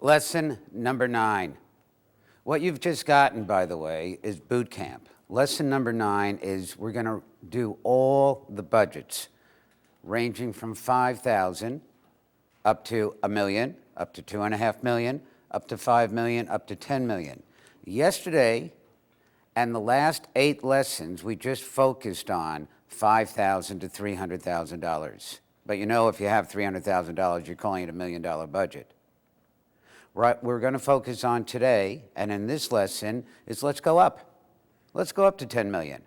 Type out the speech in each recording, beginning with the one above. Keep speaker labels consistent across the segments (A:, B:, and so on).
A: Lesson number 9. What you've just gotten, by the way, is boot camp. Lesson number 9 is we're going to do all the budgets, ranging from $5,000 up to $1 million, up to $2.5 million, up to $5 million, up to $10 million. Yesterday, and the last 8 lessons, we just focused on $5,000 to $300,000. But you know, if you have $300,000, you're calling it $1 million budget. What we're going to focus on today, and in this lesson, is let's go up. Let's go up to 10 million.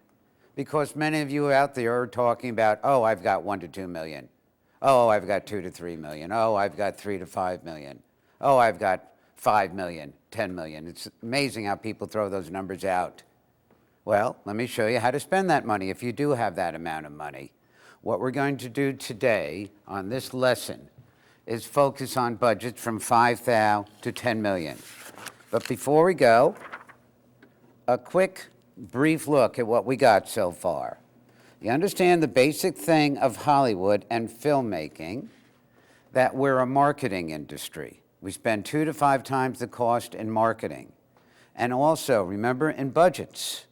A: Because many of you out there are talking about, oh, I've got 1 to 2 million. Oh, I've got 2 to 3 million. Oh, I've got 3 to 5 million. Oh, I've got 5 million, 10 million. It's amazing how people throw those numbers out. Well, let me show you how to spend that money if you do have that amount of money. What we're going to do today on this lesson is focus on budgets from $5,000 to $10 million. But before we go, a quick, brief look at what we got so far. You understand the basic thing of Hollywood and filmmaking, that we're a marketing industry. We spend 2 to 5 times the cost in marketing. And also, remember, in budgets,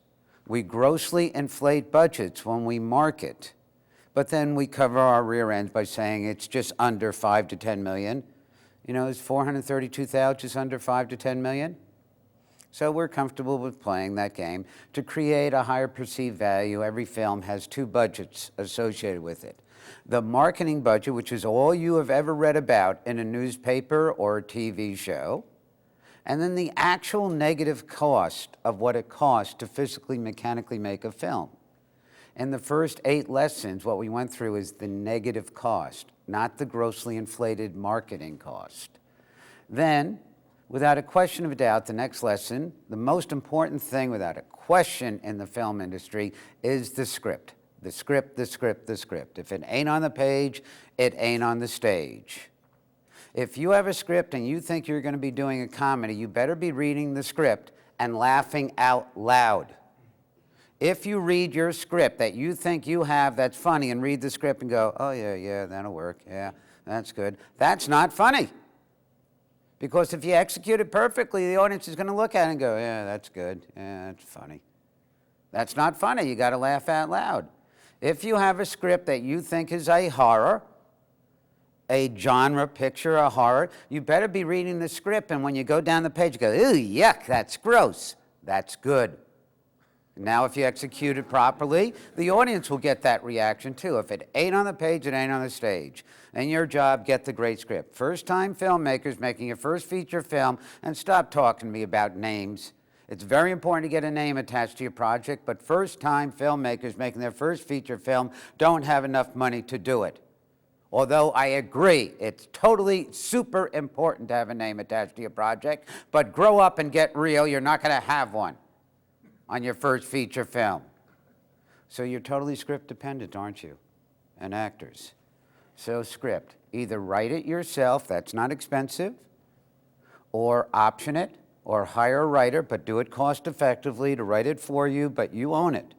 A: we grossly inflate budgets when we market. But then we cover our rear ends by saying it's just under 5 to 10 million. You know, is 432,000 just under 5 to 10 million? So we're comfortable with playing that game. To create a higher perceived value, every film has 2 budgets associated with it. The marketing budget, which is all you have ever read about in a newspaper or a TV show, and then the actual negative cost of what it costs to physically, mechanically make a film. In the first 8 lessons, what we went through is the negative cost, not the grossly inflated marketing cost. Then, without a question of a doubt, the next lesson, the most important thing without a question in the film industry is the script. The script, the script, the script. If it ain't on the page, it ain't on the stage. If you have a script and you think you're going to be doing a comedy, you better be reading the script and laughing out loud. If you read your script that you think you have that's funny and read the script and go, oh, yeah, that'll work. Yeah, that's good. That's not funny. Because if you execute it perfectly, the audience is going to look at it and go, yeah, that's good. Yeah, that's funny. That's not funny. You got to laugh out loud. If you have a script that you think is a horror, a genre picture, a horror, you better be reading the script, and when you go down the page, you go, ew, yuck, that's gross. That's good. Now, if you execute it properly, the audience will get that reaction too. If it ain't on the page, it ain't on the stage. And your job, get the great script. First-time filmmakers making your first feature film, and stop talking to me about names. It's very important to get a name attached to your project, but first-time filmmakers making their first feature film don't have enough money to do it. Although I agree, it's totally super important to have a name attached to your project, but grow up and get real, you're not going to have one on your first feature film. So you're totally script dependent, aren't you? And actors. So script, either write it yourself, that's not expensive, or option it, or hire a writer, but do it cost effectively to write it for you, but you own it.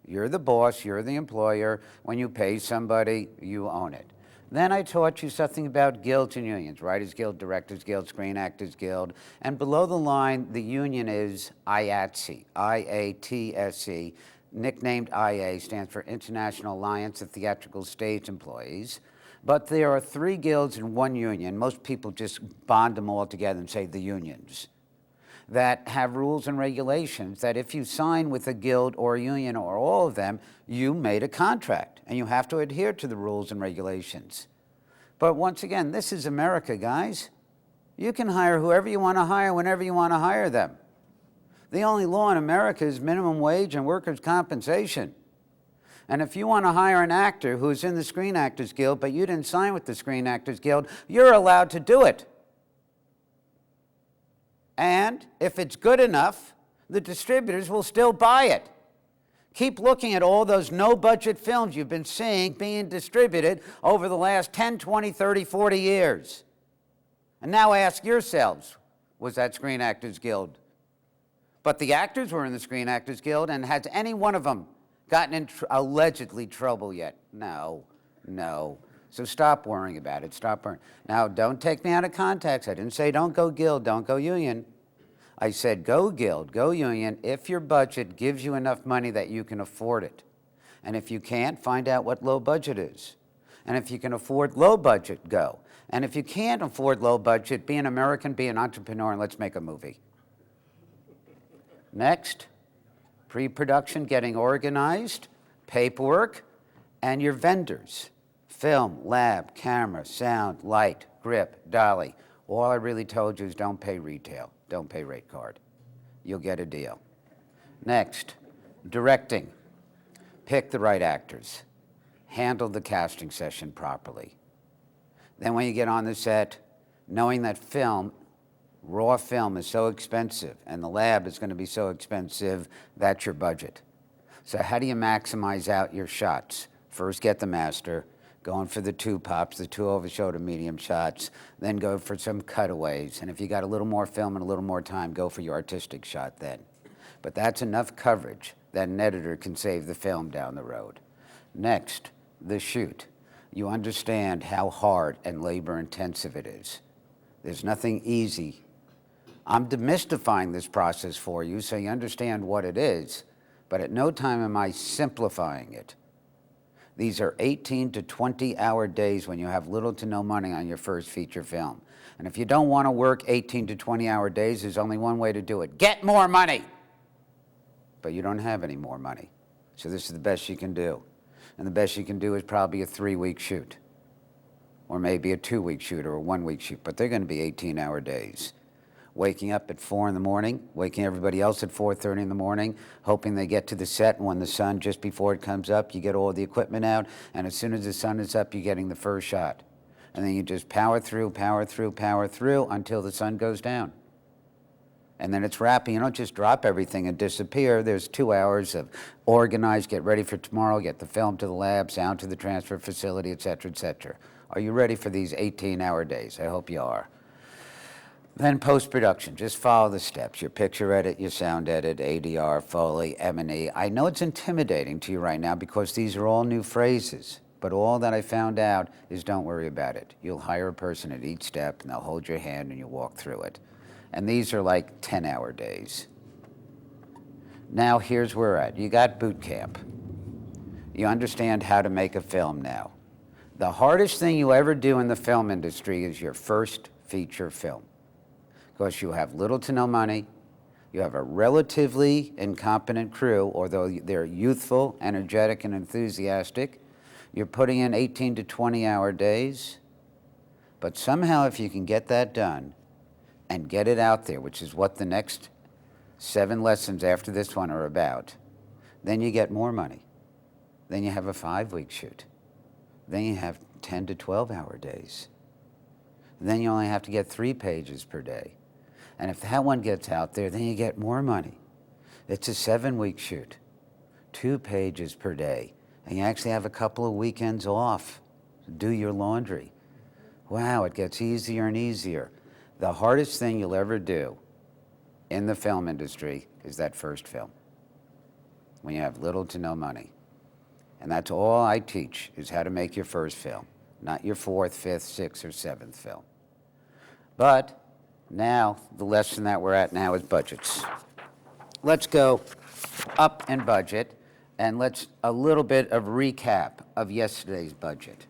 A: You're the boss, you're the employer. When you pay somebody, you own it. Then I taught you something about guilds and unions, Writers Guild, Directors Guild, Screen Actors Guild, and below the line, the union is IATSE, I-A-T-S-E, nicknamed IA, stands for International Alliance of Theatrical Stage Employees. But there are 3 guilds and 1 union. Most people just bond them all together and say the unions, that have rules and regulations that if you sign with a guild or a union or all of them, you made a contract and you have to adhere to the rules and regulations. But once again, this is America, guys. You can hire whoever you want to hire whenever you want to hire them. The only law in America is minimum wage and workers' compensation. And if you want to hire an actor who's in the Screen Actors Guild, but you didn't sign with the Screen Actors Guild, you're allowed to do it. And if it's good enough, the distributors will still buy it. Keep looking at all those no-budget films you've been seeing being distributed over the last 10, 20, 30, 40 years. And now ask yourselves, was that Screen Actors Guild? But the actors were in the Screen Actors Guild, and has any one of them gotten in allegedly trouble yet? No. So stop worrying about it. Stop worrying. Now, don't take me out of context. I didn't say don't go Guild, don't go Union. I said go Guild, go Union if your budget gives you enough money that you can afford it. And if you can't, find out what low budget is. And if you can afford low budget, go. And if you can't afford low budget, be an American, be an entrepreneur, and let's make a movie. Next, pre-production, getting organized, paperwork, and your vendors. Film, lab, camera, sound, light, grip, dolly. All I really told you is don't pay retail. Don't pay rate card. You'll get a deal. Next, directing. Pick the right actors. Handle the casting session properly. Then when you get on the set, knowing that film, raw film is so expensive and the lab is going to be so expensive, that's your budget. So how do you maximize out your shots? First, get the master, going for the two pops, the two over-shoulder medium shots, then go for some cutaways. And if you got a little more film and a little more time, go for your artistic shot then. But that's enough coverage that an editor can save the film down the road. Next, the shoot. You understand how hard and labor-intensive it is. There's nothing easy. I'm demystifying this process for you so you understand what it is, but at no time am I simplifying it. These are 18 to 20-hour days when you have little to no money on your first feature film. And if you don't want to work 18 to 20-hour days, there's only one way to do it. Get more money! But you don't have any more money. So this is the best you can do. And the best you can do is probably a 3-week shoot, or maybe a 2-week shoot or a 1-week shoot, but they're going to be 18-hour days. Waking up at 4 in the morning, waking everybody else at 4:30 in the morning, hoping they get to the set, and when the sun, just before it comes up, you get all the equipment out, and as soon as the sun is up, you're getting the first shot. And then you just power through, power through, power through until the sun goes down. And then it's wrapping. You don't just drop everything and disappear. There's 2 hours of organize, get ready for tomorrow, get the film to the lab, sound to the transfer facility, et cetera, et cetera. Are you ready for these 18-hour days? I hope you are. Then post-production, just follow the steps. Your picture edit, your sound edit, ADR, Foley, M&E. I know it's intimidating to you right now because these are all new phrases, but all that I found out is don't worry about it. You'll hire a person at each step and they'll hold your hand and you'll walk through it. And these are like 10-hour days. Now here's where we're at. You got boot camp. You understand how to make a film now. The hardest thing you ever do in the film industry is your first feature film, because you have little to no money, you have a relatively incompetent crew, although they're youthful, energetic, and enthusiastic. You're putting in 18 to 20-hour days, but somehow if you can get that done and get it out there, which is what the next 7 lessons after this one are about, then you get more money. Then you have a 5-week shoot. Then you have 10 to 12-hour days. Then you only have to get 3 pages per day. And if that one gets out there, then you get more money. It's a 7-week shoot, 2 pages per day. And you actually have a couple of weekends off to do your laundry. Wow, it gets easier and easier. The hardest thing you'll ever do in the film industry is that first film, when you have little to no money. And that's all I teach, is how to make your first film, not your 4th, 5th, 6th, or 7th film. But now, the lesson that we're at now is budgets. Let's go up in budget, and let's a little bit of recap of yesterday's budget.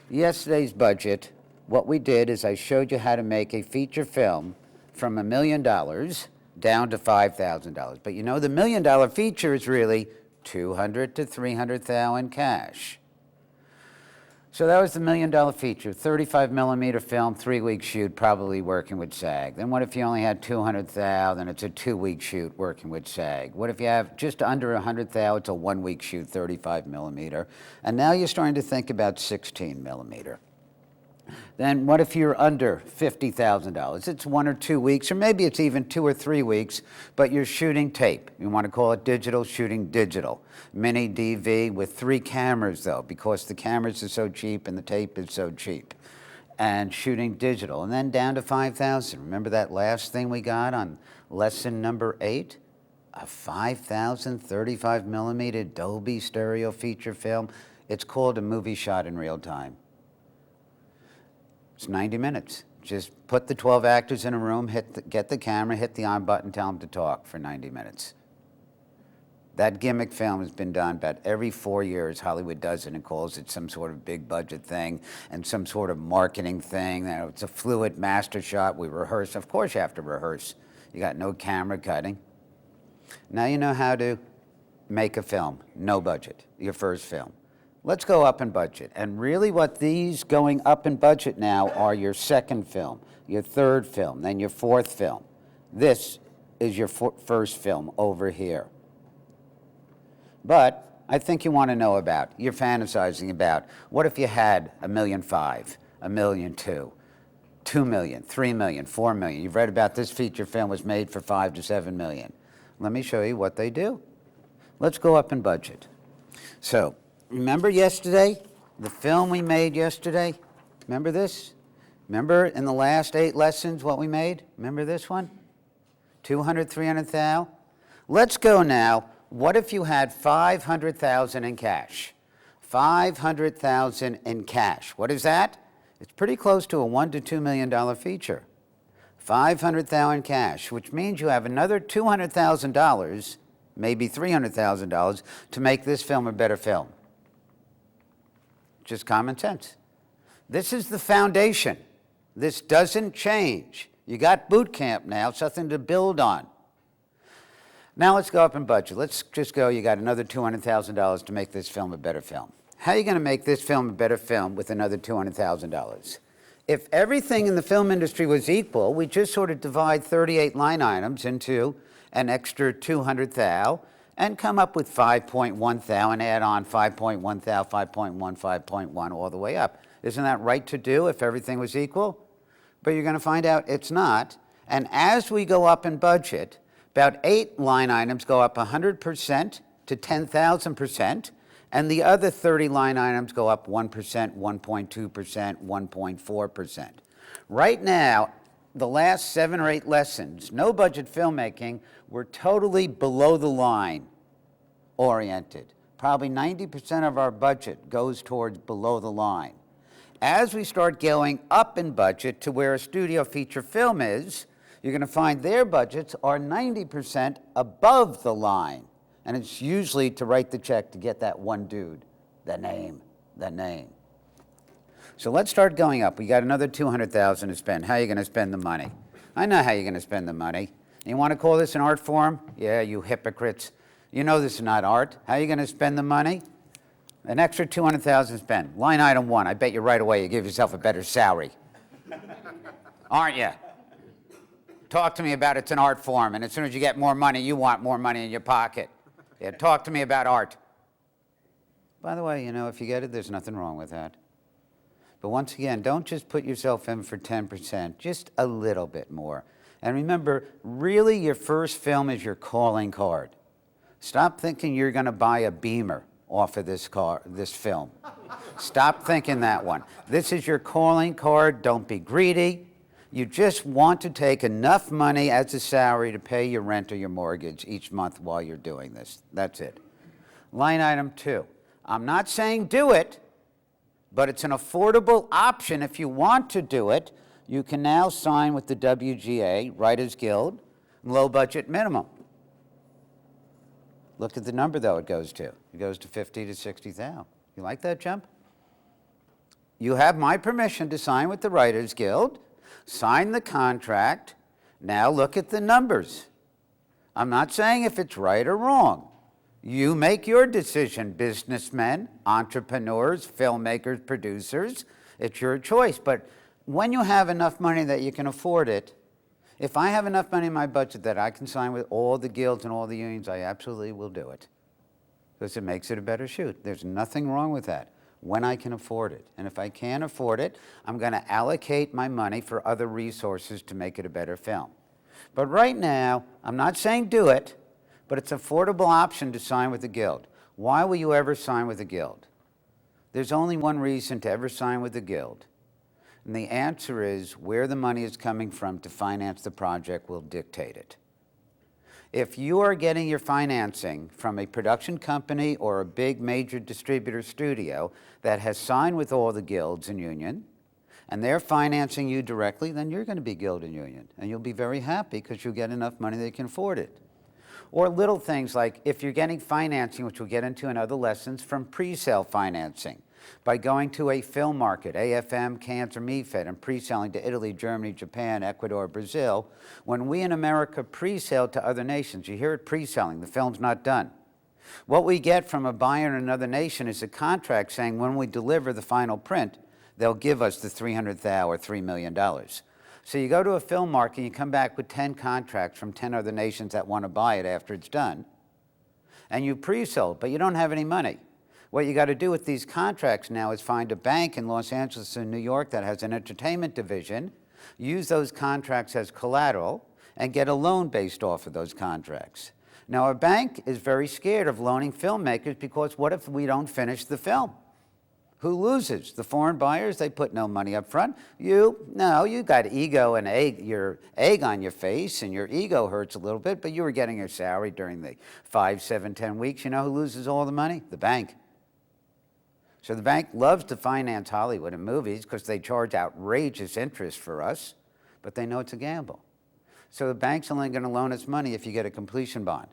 A: Yesterday's budget, what we did is I showed you how to make a feature film from $1 million down to $5,000. But you know, the $1 million feature is really $200,000 to $300,000 in cash. So that was the $1 million feature, 35 millimeter film, 3-week shoot, probably working with SAG. Then what if you only had 200,000, it's a 2-week shoot working with SAG? What if you have just under 100,000, it's a 1-week shoot, 35 millimeter. And now you're starting to think about 16 millimeter. Then what if you're under $50,000? It's 1 or 2 weeks, or maybe it's even 2 or 3 weeks, but you're shooting tape. You want to call it digital, shooting digital. Mini DV with 3 cameras though, because the cameras are so cheap and the tape is so cheap. And shooting digital, and then down to 5,000. Remember that last thing we got on lesson number 8? A 5,000 35 millimeter Dolby stereo feature film. It's called a movie shot in real time. It's 90 minutes. Just put the 12 actors in a room, get the camera, hit the on button, tell them to talk for 90 minutes. That gimmick film has been done about every 4 years. Hollywood does it and calls it some sort of big budget thing and some sort of marketing thing. It's a fluid master shot. We rehearse. Of course you have to rehearse. You got no camera cutting. Now you know how to make a film, no budget, your first film. Let's go up in budget. And really what these going up in budget now are your second film, your third film, then your fourth film. This is your first film over here. But I think you want to know about, you're fantasizing about, what if you had $1.5 million, $1.2 million, $2 million, $3 million, $4 million? You've read about this feature film was made for $5 to $7 million. Let me show you what they do. Let's go up in budget. So, remember yesterday, the film we made yesterday? Remember this? Remember in the last 8 lessons what we made? Remember this one? 200, 300,000? Let's go now. What if you had 500,000 in cash? 500,000 in cash. What is that? It's pretty close to a $1 to $2 million feature. 500,000 in cash, which means you have another $200,000, maybe $300,000, to make this film a better film. Just common sense. This is the foundation. This doesn't change. You got boot camp now, something to build on. Now let's go up in budget. Let's just go, you got another $200,000 to make this film a better film. How are you going to make this film a better film with another $200,000? If everything in the film industry was equal, we just sort of divide 38 line items into an extra 200,000 and come up with 5.1 thou and add on 5.1 thou, 5.1, 5.1 all the way up. Isn't that right to do if everything was equal? But you're going to find out it's not. And as we go up in budget, about 8 line items go up 100% to 10,000%, and the other 30 line items go up 1%, 1.2%, 1.4%. Right now, the last 7 or 8 lessons, no budget filmmaking, we're totally below the line oriented. Probably 90% of our budget goes towards below the line. As we start going up in budget to where a studio feature film is, you're going to find their budgets are 90% above the line. And it's usually to write the check to get that one dude, the name. So let's start going up. We got another $200,000 to spend. How are you going to spend the money? I know how you're going to spend the money. You want to call this an art form? Yeah, you hypocrites. You know this is not art. How are you going to spend the money? An extra $200,000 to spend. Line item 1, I bet you right away you give yourself a better salary. Aren't you? Talk to me about it's an art form, and as soon as you get more money, you want more money in your pocket. Yeah, talk to me about art. By the way, you know, if you get it, there's nothing wrong with that. But once again, don't just put yourself in for 10%, just a little bit more. And remember, really your first film is your calling card. Stop thinking you're going to buy a Beamer off of this film. Stop thinking that one. This is your calling card. Don't be greedy. You just want to take enough money as a salary to pay your rent or your mortgage each month while you're doing this. That's it. Line item 2. I'm not saying do it, but it's an affordable option if you want to do it. You can now sign with the WGA, Writers Guild, low budget minimum. Look at the number, though, it goes to. It goes to 50 to 60,000. You like that jump? You have my permission to sign with the Writers Guild. Sign the contract. Now look at the numbers. I'm not saying if it's right or wrong. You make your decision, businessmen, entrepreneurs, filmmakers, producers. It's your choice. But when you have enough money that you can afford it, if I have enough money in my budget that I can sign with all the guilds and all the unions, I absolutely will do it. Because it makes it a better shoot. There's nothing wrong with that. When I can afford it. And if I can't afford it, I'm going to allocate my money for other resources to make it a better film. But right now, I'm not saying do it, but it's an affordable option to sign with the guild. Why will you ever sign with the guild? There's only one reason to ever sign with the guild. And the answer is where the money is coming from to finance the project will dictate it. If you are getting your financing from a production company or a big major distributor studio that has signed with all the guilds and union, and they're financing you directly, then you're going to be Gilded Union. And you'll be very happy because you'll get enough money that you can afford it. Or little things like if you're getting financing, which we'll get into in other lessons, from pre-sale financing, by going to a film market, AFM, Cannes, or MeFed, and pre-selling to Italy, Germany, Japan, Ecuador, Brazil. When we in America pre-sale to other nations, you hear it pre-selling, the film's not done. What we get from a buyer in another nation is a contract saying when we deliver the final print, they'll give us the $300,000 or $3 million. So you go to a film market, you come back with 10 contracts from 10 other nations that want to buy it after it's done, and you pre-sold, but you don't have any money. What you got to do with these contracts now is find a bank in Los Angeles and New York that has an entertainment division, use those contracts as collateral, and get a loan based off of those contracts. Now, a bank is very scared of loaning filmmakers because what if we don't finish the film? Who loses? The foreign buyers, they put no money up front. No, you got ego and your egg on your face, and your ego hurts a little bit, but you were getting your salary during the 5, 7, 10 weeks. You know who loses all the money? The bank. So the bank loves to finance Hollywood and movies because they charge outrageous interest for us, but they know it's a gamble. So the bank's only going to loan us money if you get a completion bond.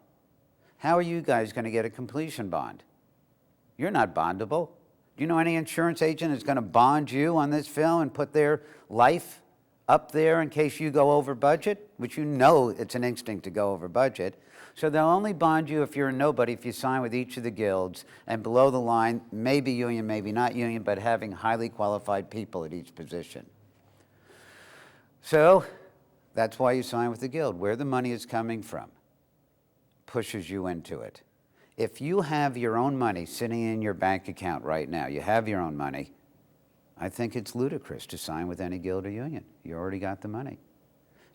A: How are you guys going to get a completion bond? You're not bondable. Do you know any insurance agent is going to bond you on this film and put their life up there in case you go over budget? Which you know it's an instinct to go over budget. So they'll only bond you if you're a nobody, if you sign with each of the guilds, and below the line, maybe union, maybe not union, but having highly qualified people at each position. So that's why you sign with the guild. Where the money is coming from pushes you into it. If you have your own money sitting in your bank account right now, you have your own money, I think it's ludicrous to sign with any guild or union. You already got the money.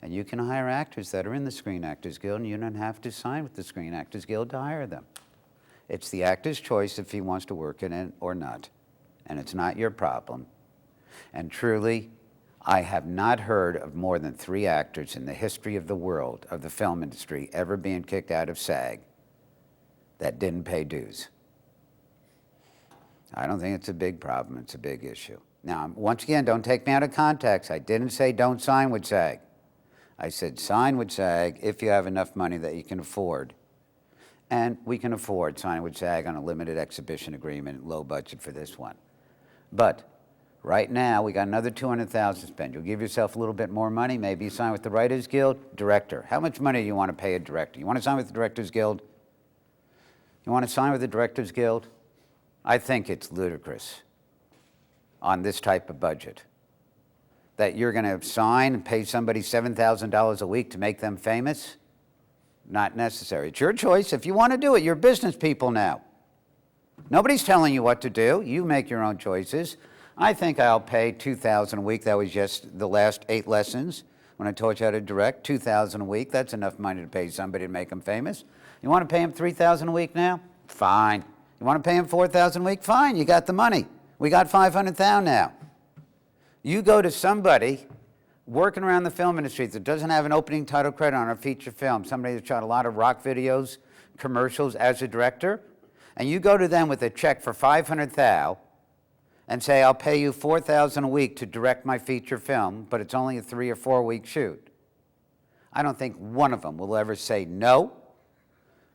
A: And you can hire actors that are in the Screen Actors Guild, and you don't have to sign with the Screen Actors Guild to hire them. It's the actor's choice if he wants to work in it or not. And it's not your problem. And truly, I have not heard of more than 3 actors in the history of the world, of the film industry, ever being kicked out of SAG that didn't pay dues. I don't think it's a big problem, it's a big issue. Now, once again, don't take me out of context. I didn't say don't sign with SAG. I said sign with SAG if you have enough money that you can afford. And we can afford signing with SAG on a limited exhibition agreement, low budget for this one. But right now, we got another $200,000 to spend. You'll give yourself a little bit more money, maybe you sign with the Writers Guild, director. How much money do you want to pay a director? You want to sign with the Directors Guild? You want to sign with the Directors Guild? I think it's ludicrous on this type of budget that you're going to sign and pay somebody $7,000 a week to make them famous. Not necessary. It's your choice. If you want to do it, you're business people now. Nobody's telling you what to do. You make your own choices. I think I'll pay $2,000 a week. That was just the last 8 lessons when I taught you how to direct. $2,000 a week. That's enough money to pay somebody to make them famous. You want to pay him $3,000 a week now? Fine. You want to pay him $4,000 a week? Fine. You got the money. We got $500,000 now. You go to somebody working around the film industry that doesn't have an opening title credit on a feature film, somebody that shot a lot of rock videos, commercials as a director, and you go to them with a check for $500,000 and say, I'll pay you $4,000 a week to direct my feature film, but it's only a 3 or 4 week shoot. I don't think one of them will ever say no.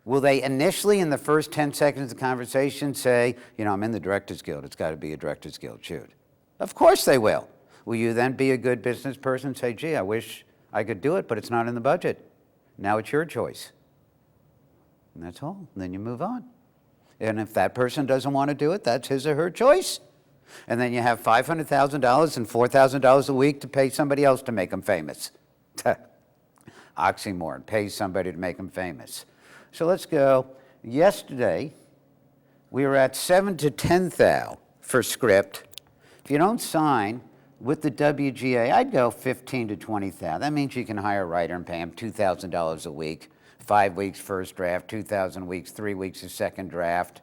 A: Will they initially, in the first 10 seconds of the conversation, say, you know, I'm in the Directors Guild, it's got to be a Directors Guild shoot? Of course they will. Will you then be a good business person and say, gee, I wish I could do it, but it's not in the budget? Now it's your choice. And that's all. And then you move on. And if that person doesn't want to do it, that's his or her choice. And then you have $500,000 and $4,000 a week to pay somebody else to make them famous. Oxymoron, pay somebody to make them famous. So let's go. Yesterday, we were at 7 to 10,000 for script. If you don't sign with the WGA, I'd go 15 to 20,000. That means you can hire a writer and pay him $2,000 a week, 5 weeks first draft, 2,000 weeks, 3 weeks of second draft.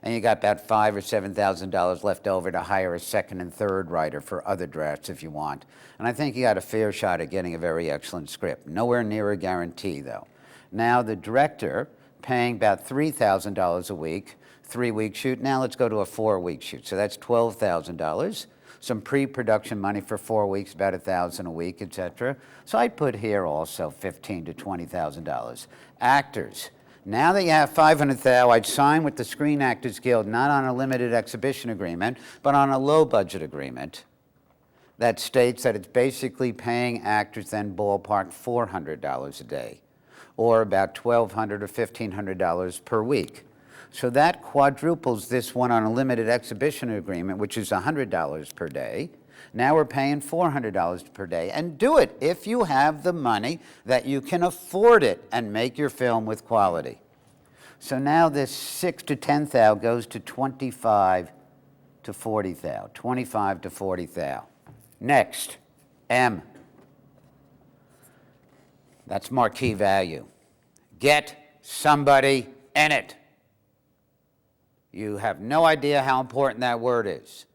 A: And you got about $5,000 or $7,000 left over to hire a second and third writer for other drafts if you want. And I think you got a fair shot at getting a very excellent script. Nowhere near a guarantee, though. Now the director, paying about $3,000 a week, 3 week shoot. Now let's go to a 4 week shoot. So that's $12,000. some pre-production money for 4 weeks, about $1,000 a week, etc. So I'd put here also $15,000 to $20,000. Actors. Now that you have $500,000, I'd sign with the Screen Actors Guild, not on a limited exhibition agreement, but on a low-budget agreement that states that it's basically paying actors then ballpark $400 a day, or about $1,200 or $1,500 per week. So that quadruples this one on a limited exhibition agreement, which is $100 per day. Now we're paying $400 per day. And do it if you have the money that you can afford it and make your film with quality. So now this $6,000 to $10,000 goes to $25,000 to $40,000. $25,000 to $40,000. Next, M. That's marquee value. Get somebody in it. You have no idea how important that word is.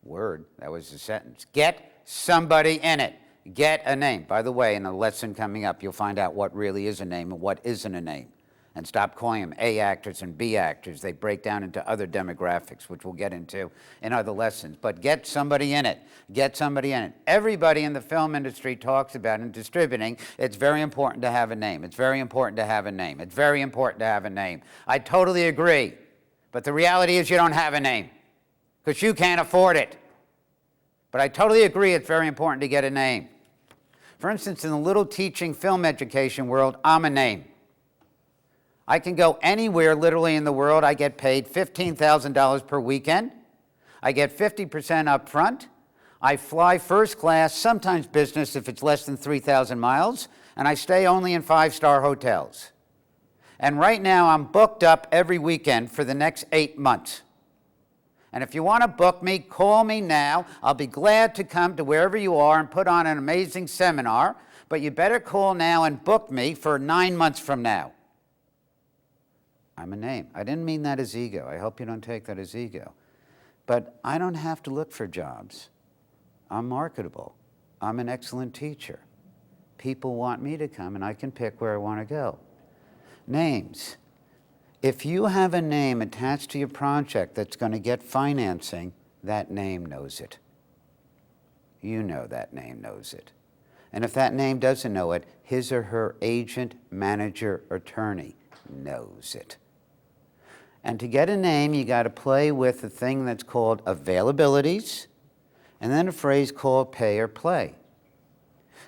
A: Word, that was the sentence. Get somebody in it. Get a name. By the way, in a lesson coming up, you'll find out what really is a name and what isn't a name. And stop calling them A actors and B actors. They break down into other demographics, which we'll get into in other lessons. But get somebody in it. Get somebody in it. Everybody in the film industry talks about in distributing, it's very important to have a name. It's very important to have a name. It's very important to have a name. I totally agree. But the reality is you don't have a name because you can't afford it. But I totally agree it's very important to get a name. For instance, in the little teaching film education world, I'm a name. I can go anywhere literally in the world. I get paid $15,000 per weekend. I get 50% up front. I fly first class, sometimes business if it's less than 3,000 miles, and I stay only in 5-star hotels. And right now, I'm booked up every weekend for the next 8 months. And if you want to book me, call me now. I'll be glad to come to wherever you are and put on an amazing seminar. But you better call now and book me for 9 months from now. I'm a name. I didn't mean that as ego. I hope you don't take that as ego. But I don't have to look for jobs. I'm marketable. I'm an excellent teacher. People want me to come, and I can pick where I want to go. Names. If you have a name attached to your project that's going to get financing, that name knows it. You know that name knows it. And if that name doesn't know it, his or her agent, manager, attorney knows it. And to get a name, you got to play with a thing that's called availabilities, and then a phrase called pay or play.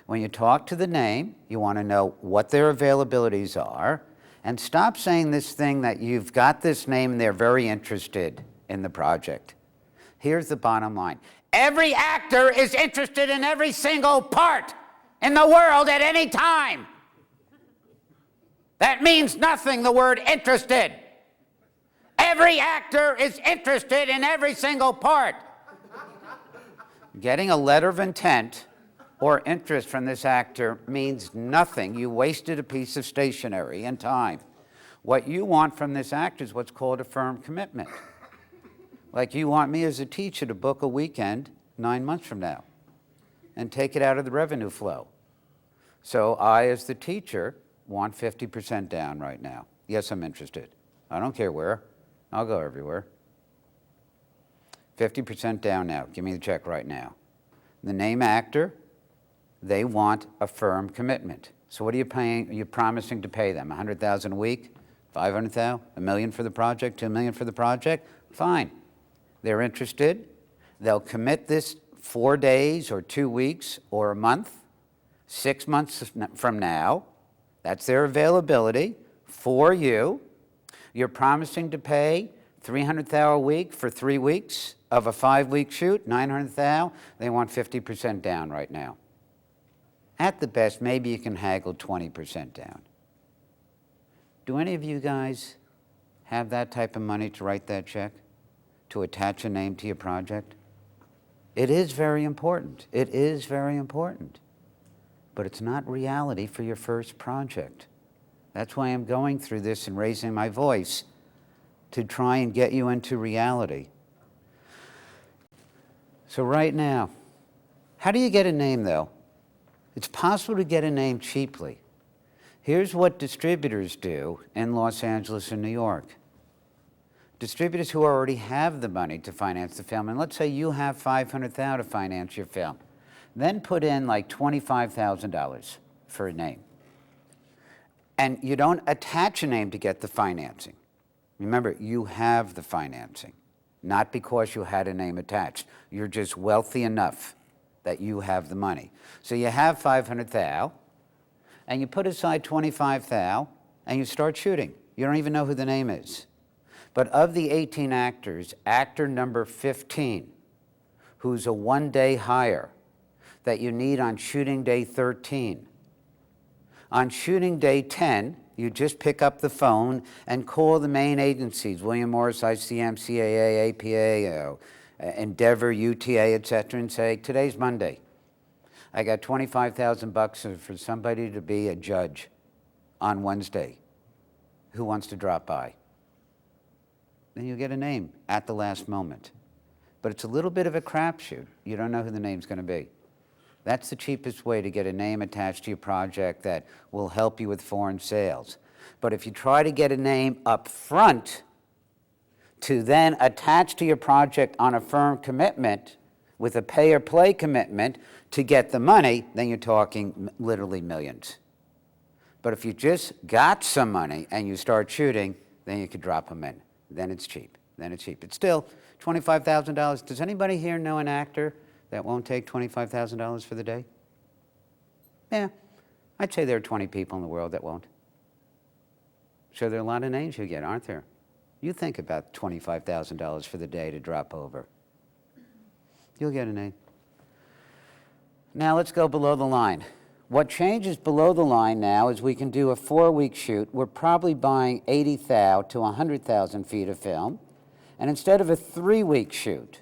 A: When you talk to the name, you want to know what their availabilities are, and stop saying this thing that you've got this name and they're very interested in the project. Here's the bottom line. Every actor is interested in every single part in the world at any time. That means nothing, the word interested. Every actor is interested in every single part. Getting a letter of intent or interest from this actor means nothing. You wasted a piece of stationery and time. What you want from this actor is what's called a firm commitment. Like you want me as a teacher to book a weekend 9 months from now and take it out of the revenue flow. So I, as the teacher, want 50% down right now. Yes, I'm interested. I don't care where. I'll go everywhere. 50% down now. Give me the check right now. The name actor, they want a firm commitment. So what are you paying? You're promising to pay them $100,000 a week, $500,000, $1 million for the project, $2 million for the project. Fine. They're interested. They'll commit this 4 days or 2 weeks or a month, 6 months from now. That's their availability for you. You're promising to pay $300,000 a week for 3 weeks of a 5-week shoot, $900,000. They want 50% down right now. At the best, maybe you can haggle 20% down. Do any of you guys have that type of money to write that check, to attach a name to your project? It is very important. It is very important. But it's not reality for your first project. That's why I'm going through this and raising my voice to try and get you into reality. So right now, how do you get a name though? It's possible to get a name cheaply. Here's what distributors do in Los Angeles and New York. Distributors who already have the money to finance the film, and let's say you have $500,000 to finance your film, then put in like $25,000 for a name. And you don't attach a name to get the financing. Remember, you have the financing, not because you had a name attached. You're just wealthy enough that you have the money. So you have $500,000, and you put aside $25,000, and you start shooting. You don't even know who the name is. But of the 18 actors, actor number 15, who's a one-day hire that you need on shooting day 13, on shooting day 10, you just pick up the phone and call the main agencies, William Morris, ICM, CAA, APA, Endeavor, UTA, etc., and say, today's Monday. I got $25,000 for somebody to be a judge on Wednesday. Who wants to drop by? Then you get a name at the last moment. But it's a little bit of a crapshoot. You don't know who the name's going to be. That's the cheapest way to get a name attached to your project that will help you with foreign sales. But if you try to get a name up front to then attach to your project on a firm commitment with a pay or play commitment to get the money, then you're talking literally millions. But if you just got some money and you start shooting, then you could drop them in. Then it's cheap. Then it's cheap. It's still $25,000. Does anybody here know an actor that won't take $25,000 for the day? Yeah, I'd say there are 20 people in the world that won't. So there are a lot of names you get, aren't there? You think about $25,000 for the day to drop over. You'll get a name. Now let's go below the line. What changes below the line now is we can do a 4-week shoot. We're probably buying 80,000 to 100,000 feet of film. And instead of a 3-week shoot,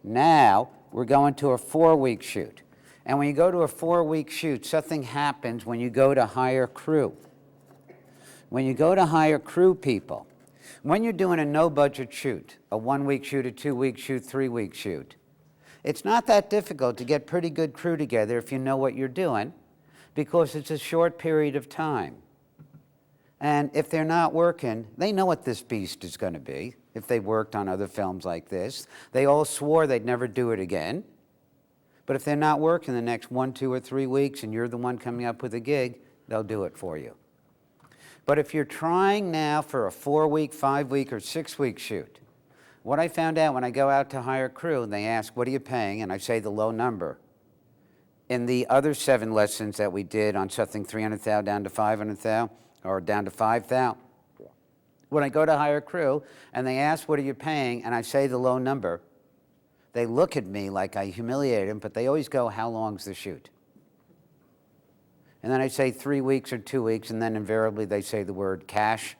A: now we're going to a 4-week shoot. And when you go to a 4-week shoot, something happens when you go to hire crew. When you go to hire crew people, when you're doing a no-budget shoot, a 1-week shoot, a 2-week shoot, 3-week shoot, it's not that difficult to get pretty good crew together if you know what you're doing, because it's a short period of time. And if they're not working, they know what this beast is going to be. If they worked on other films like this, they all swore they'd never do it again. But if they're not working the next 1, 2, or 3 weeks and you're the one coming up with a gig, they'll do it for you. But if you're trying now for a 4-week, 5-week, or 6-week shoot, what I found out when I go out to hire crew and they ask, what are you paying? And I say the low number. In the other 7 lessons that we did on something 300,000 down to 500,000 or down to 5,000, when I go to hire crew and they ask, what are you paying? And I say the low number, they look at me like I humiliated them, but they always go, how long's the shoot? And then I say 3 weeks or 2 weeks, and then invariably they say the word cash.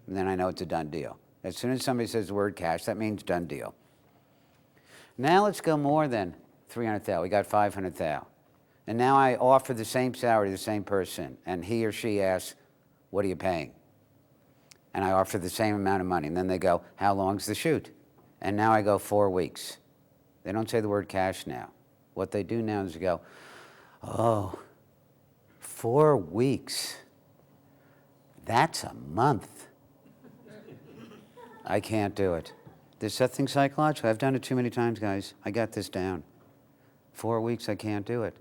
A: And then I know it's a done deal. As soon as somebody says the word cash, that means done deal. Now let's go more than 300,000. We got 500,000. And now I offer the same salary to the same person, and he or she asks, what are you paying? And I offer the same amount of money. And then they go, how long's the shoot? And now I go 4 weeks. They don't say the word cash now. What they do now is they go, oh, 4 weeks. That's a month. I can't do it. There's something psychological. I've done it too many times, guys. I got this down. 4 weeks, I can't do it.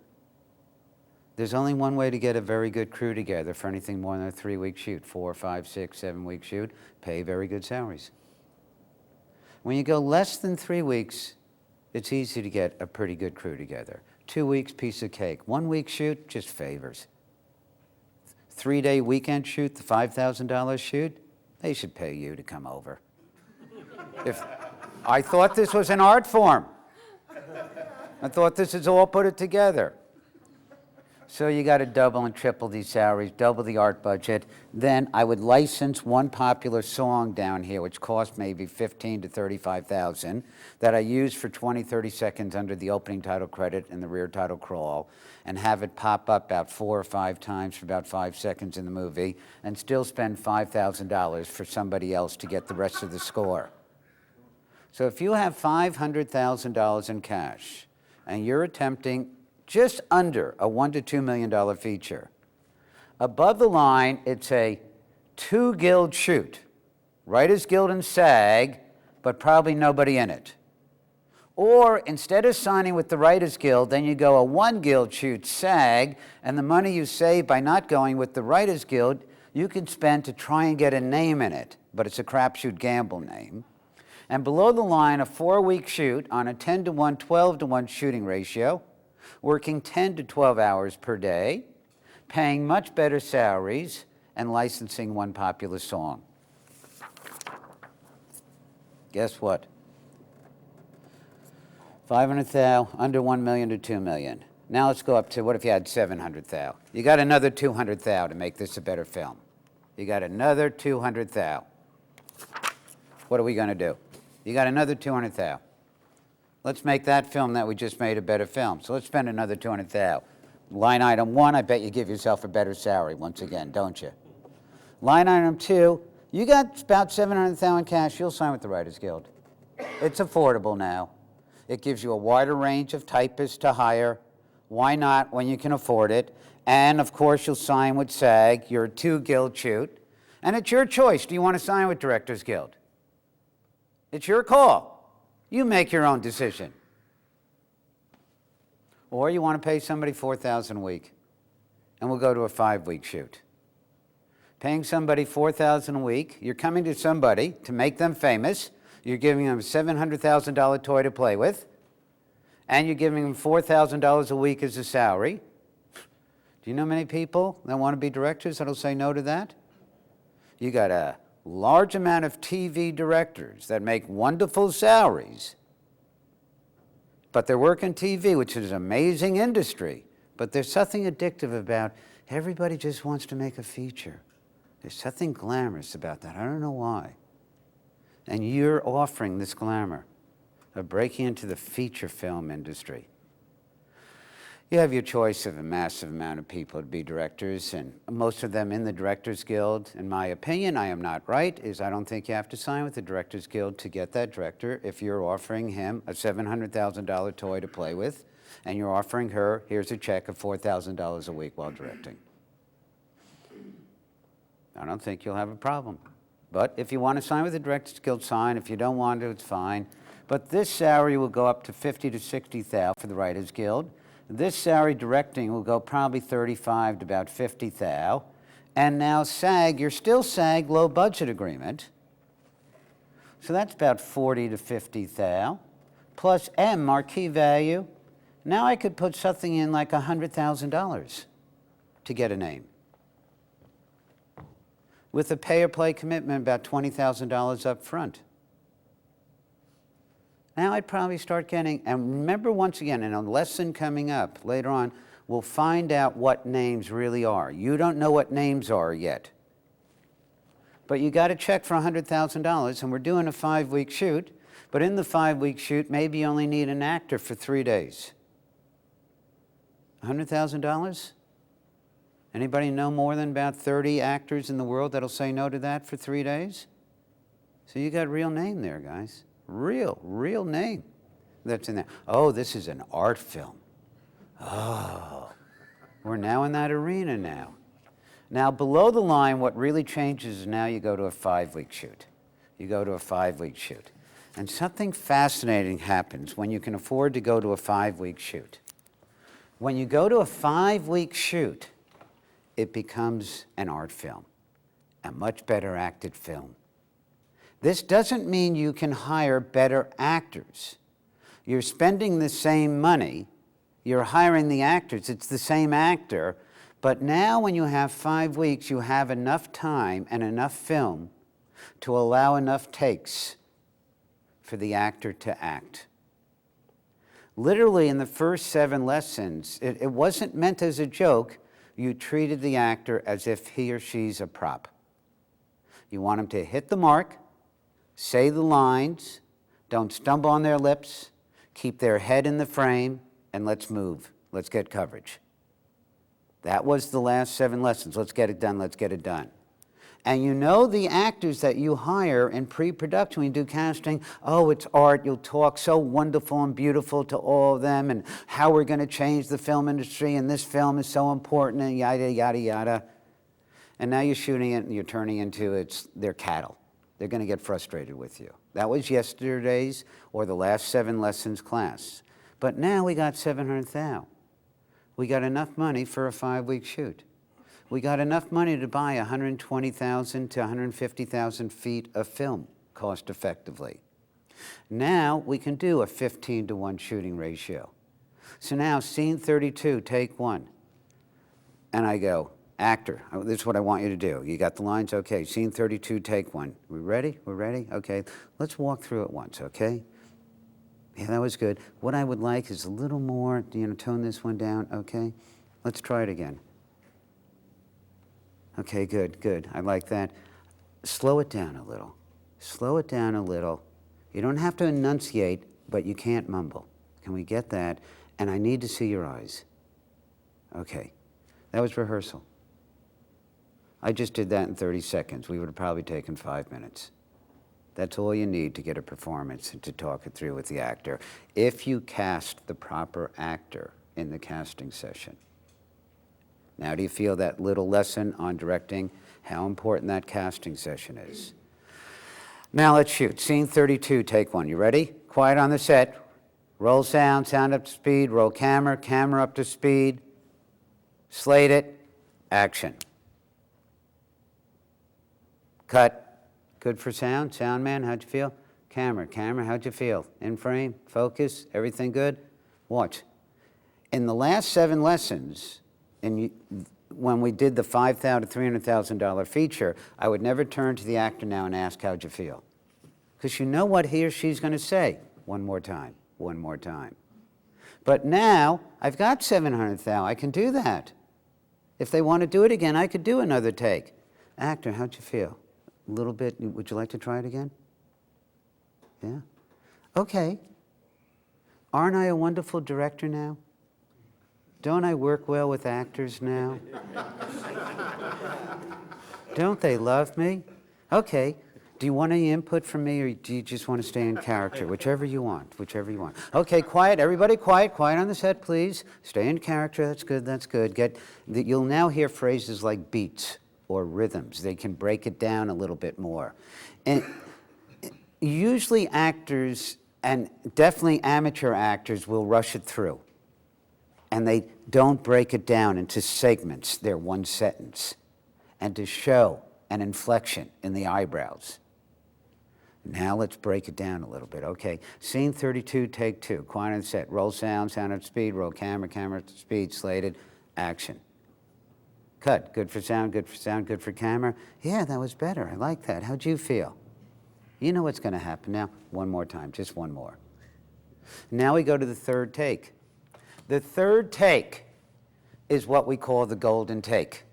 A: There's only one way to get a very good crew together for anything more than a 3-week shoot. 4, 5, 6, 7-week shoot, pay very good salaries. When you go less than 3 weeks, it's easy to get a pretty good crew together. 2 weeks, piece of cake. 1-week shoot, just favors. 3-day weekend shoot, the $5,000 shoot, they should pay you to come over. If I thought this was an art form. I thought this is all put it together. So you got to double and triple these salaries, double the art budget. Then I would license one popular song down here, which cost maybe $15,000 to $35,000, that I use for 20, 30 seconds under the opening title credit and the rear title crawl, and have it pop up about 4 or 5 times for about 5 seconds in the movie, and still spend $5,000 for somebody else to get the rest of the score. So if you have $500,000 in cash, and you're attempting just under a $1 to $2 million feature, above the line, it's a 2-guild shoot, Writers Guild and SAG, but probably nobody in it. Or instead of signing with the Writers Guild, then you go a one guild shoot, SAG, and the money you save by not going with the Writers Guild, you can spend to try and get a name in it, but it's a crapshoot gamble name. And below the line, a 4-week shoot on a 10-to-1, 12-to-1 shooting ratio, working 10 to 12 hours per day, paying much better salaries, and licensing one popular song. Guess what? 500,000, under 1 million to 2 million. Now let's go up to, what if you had 700,000? You got another 200,000 to make this a better film. You got another 200,000. What are we going to do? You got another 200,000. Let's make that film that we just made a better film. So let's spend another 200,000. Line item 1, I bet you give yourself a better salary once again, don't you? Line item 2, you got about 700,000 cash, you'll sign with the Writers Guild. It's affordable now. It gives you a wider range of typists to hire. Why not when you can afford it? And of course, you'll sign with SAG. You're a 2-guild shoot. And it's your choice. Do you want to sign with Directors Guild? It's your call. You make your own decision. Or you want to pay somebody $4,000 a week. And we'll go to a 5-week shoot. Paying somebody $4,000 a week, you're coming to somebody to make them famous. You're giving them a $700,000 toy to play with, and you're giving them $4,000 a week as a salary. Do you know many people that want to be directors that'll say no to that? You got a large amount of TV directors that make wonderful salaries, but they're working TV, which is an amazing industry, but there's something addictive about everybody just wants to make a feature. There's something glamorous about that. I don't know why. And you're offering this glamour of breaking into the feature film industry. You have your choice of a massive amount of people to be directors, and most of them in the Directors Guild. In my opinion, I am not right, is I don't think you have to sign with the Directors Guild to get that director if you're offering him a $700,000 toy to play with, and you're offering her, here's a check of $4,000 a week while directing. I don't think you'll have a problem. But if you want to sign with the Directors Guild, sign. If you don't want to, it's fine. But this salary will go up to $50,000 to $60,000 for the Writers Guild. This salary directing will go probably $35,000 to about $50,000. And now SAG, you're still SAG, low budget agreement. So that's about $40,000 to $50,000. Plus M, marquee value. Now I could put something in like $100,000 to get a name. With a pay-or-play commitment, about $20,000 up front. Now I'd probably start getting, and remember once again, in a lesson coming up later on, we'll find out what names really are. You don't know what names are yet. But you got to check for $100,000, and we're doing a 5-week shoot, but in the 5-week shoot, maybe you only need an actor for 3 days. $100,000? Anybody know more than about 30 actors in the world that'll say no to that for 3 days? So you got real name there, guys. Real name that's in there. Oh, this is an art film. Oh, we're now in that arena now. Now, below the line, what really changes is now you go to a 5-week shoot. You go to a 5-week shoot. And something fascinating happens when you can afford to go to a 5-week shoot. When you go to a 5-week shoot, it becomes an art film, a much better acted film. This doesn't mean you can hire better actors. You're spending the same money, you're hiring the actors, it's the same actor, but now when you have 5 weeks, you have enough time and enough film to allow enough takes for the actor to act. Literally in the first 7 lessons, it wasn't meant as a joke. You treated the actor as if he or she's a prop. You want him to hit the mark, say the lines, don't stumble on their lips, keep their head in the frame, and let's move. Let's get coverage. That was the last 7 lessons. Let's get it done, let's get it done. And you know the actors that you hire in pre-production, when you do casting, oh, it's art, you'll talk so wonderful and beautiful to all of them, and how we're going to change the film industry, and this film is so important, and yada, yada, yada. And now you're shooting it, and you're turning into their cattle. They're going to get frustrated with you. That was yesterday's or the last 7 lessons class. But now we got 700,000. We got enough money for a 5-week shoot. We got enough money to buy 120,000 to 150,000 feet of film cost effectively. Now we can do a 15-to-1 shooting ratio. So now, scene 32, take 1. And I go, actor, this is what I want you to do. You got the lines? Okay, scene 32, take 1. We ready? We're ready? Okay, let's walk through it once, okay? Yeah, that was good. What I would like is a little more, tone this one down, okay? Let's try it again. Okay, good, good. I like that. Slow it down a little. Slow it down a little. You don't have to enunciate, but you can't mumble. Can we get that? And I need to see your eyes. Okay, that was rehearsal. I just did that in 30 seconds. We would have probably taken 5 minutes. That's all you need to get a performance and to talk it through with the actor, if you cast the proper actor in the casting session. Now, do you feel that little lesson on directing, how important that casting session is? Now let's shoot. Scene 32, take 1. You ready? Quiet on the set. Roll sound, sound up to speed. Roll camera, camera up to speed. Slate it. Action. Cut. Good for sound? Sound man, how'd you feel? Camera, camera, how'd you feel? In frame, focus, everything good? Watch. In the last 7 lessons, when we did the $5,000 to $300,000 feature, I would never turn to the actor now and ask, how'd you feel? Because you know what he or she's going to say. One more time, one more time. But now, I've got 700,000, I can do that. If they want to do it again, I could do another take. Actor, how'd you feel? A little bit, would you like to try it again? Yeah? Okay. Aren't I a wonderful director now? Don't I work well with actors now? Don't they love me? Okay. Do you want any input from me, or do you just want to stay in character? Whichever you want, whichever you want. Okay, quiet, everybody quiet, quiet on the set, please. Stay in character, that's good, that's good. You'll now hear phrases like beats or rhythms. They can break it down a little bit more. And usually actors, and definitely amateur actors, will rush it through. And they don't break it down into segments, they're one sentence. And to show an inflection in the eyebrows. Now let's break it down a little bit. Okay, scene 32, take 2. Quiet on the set. Roll sound, sound up to speed. Roll camera, camera up to speed. Slated, action. Cut. Good for sound, good for sound, good for camera. Yeah, that was better. I like that. How'd you feel? You know what's going to happen now. One more time, just one more. Now we go to the third take. The third take is what we call the golden take.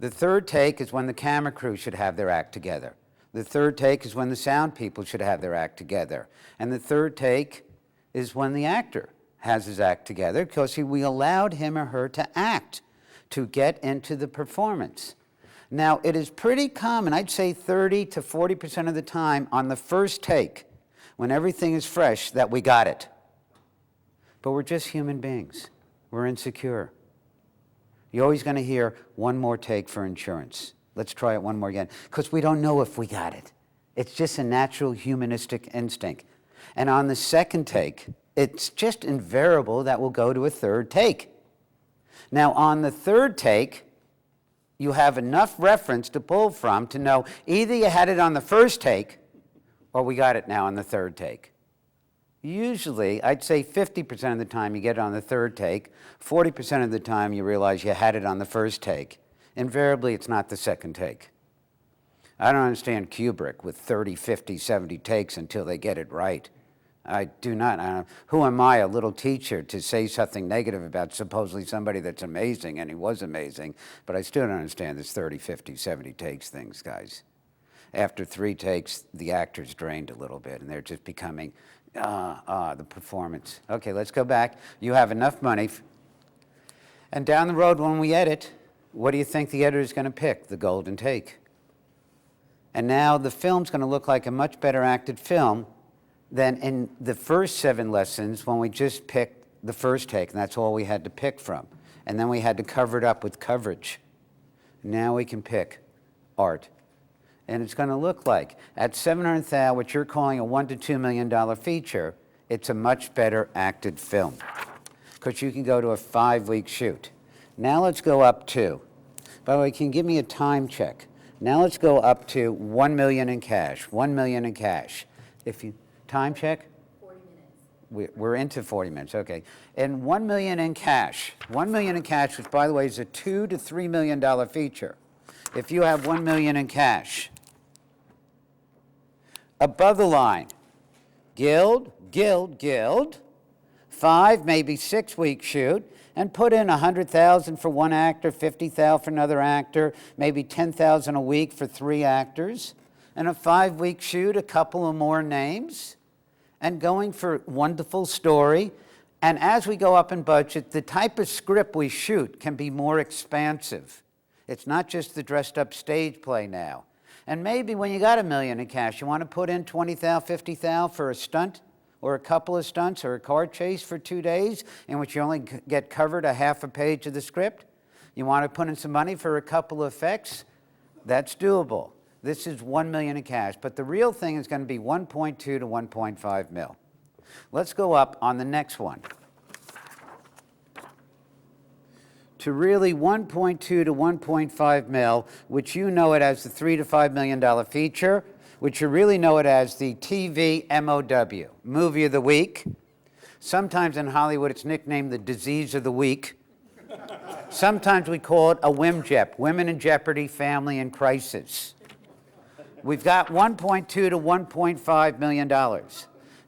A: The third take is when the camera crew should have their act together. The third take is when the sound people should have their act together. And the third take is when the actor has his act together, because we allowed him or her to act, to get into the performance. Now, it is pretty common, I'd say 30 to 40% of the time on the first take, when everything is fresh, that we got it. But we're just human beings. We're insecure. You're always going to hear one more take for insurance. Let's try it one more again, because we don't know if we got it. It's just a natural humanistic instinct. And on the second take, it's just invariable that we'll go to a third take. Now, on the third take, you have enough reference to pull from to know either you had it on the first take or we got it now on the third take. Usually, I'd say 50% of the time you get it on the third take, 40% of the time you realize you had it on the first take. Invariably, it's not the second take. I don't understand Kubrick with 30, 50, 70 takes until they get it right. I do not. Who am I, a little teacher, to say something negative about supposedly somebody that's amazing, and he was amazing, but I still don't understand this 30, 50, 70 takes things, guys. After 3 takes, the actor's drained a little bit, and they're just becoming, the performance. Okay, let's go back. You have enough money. And down the road when we edit, what do you think the editor's going to pick? The golden take. And now the film's going to look like a much better acted film than in the first 7 lessons when we just picked the first take, and that's all we had to pick from. And then we had to cover it up with coverage. Now we can pick art. And it's going to look like, at $700,000, what you're calling a $1 to $2 million feature, it's a much better acted film, because you can go to a 5-week shoot. Now let's go up to, by the way, can you give me a time check? Now let's go up to $1 million in cash, $1 million in cash. If you, time check?
B: 40 minutes.
A: We're into 40 minutes, okay. And $1 million in cash, $1 million in cash, which by the way is a $2 to $3 million feature. If you have $1 million in cash, above the line, Guild, 5, maybe 6-week shoot, and put in $100,000 for one actor, $50,000 for another actor, maybe $10,000 a week for 3 actors, and a 5-week shoot, a couple of more names, and going for wonderful story. And as we go up in budget, the type of script we shoot can be more expansive. It's not just the dressed-up stage play now. And maybe when you got $1 million in cash, you want to put in $20,000, $50,000 for a stunt, or a couple of stunts, or a car chase for 2 days, in which you only get covered a half a page of the script. You want to put in some money for a couple of effects? That's doable. This is $1 million in cash, but the real thing is going to be 1.2 to 1.5 mil. Let's go up on the next one. To really 1.2 to 1.5 mil, which you know it as the $3 to $5 million feature, which you really know it as the TV MOW, Movie of the Week. Sometimes in Hollywood it's nicknamed the Disease of the Week. Sometimes we call it a WIMJEP, Women in Jeopardy, Family in Crisis. We've got $1.2 to $1.5 million.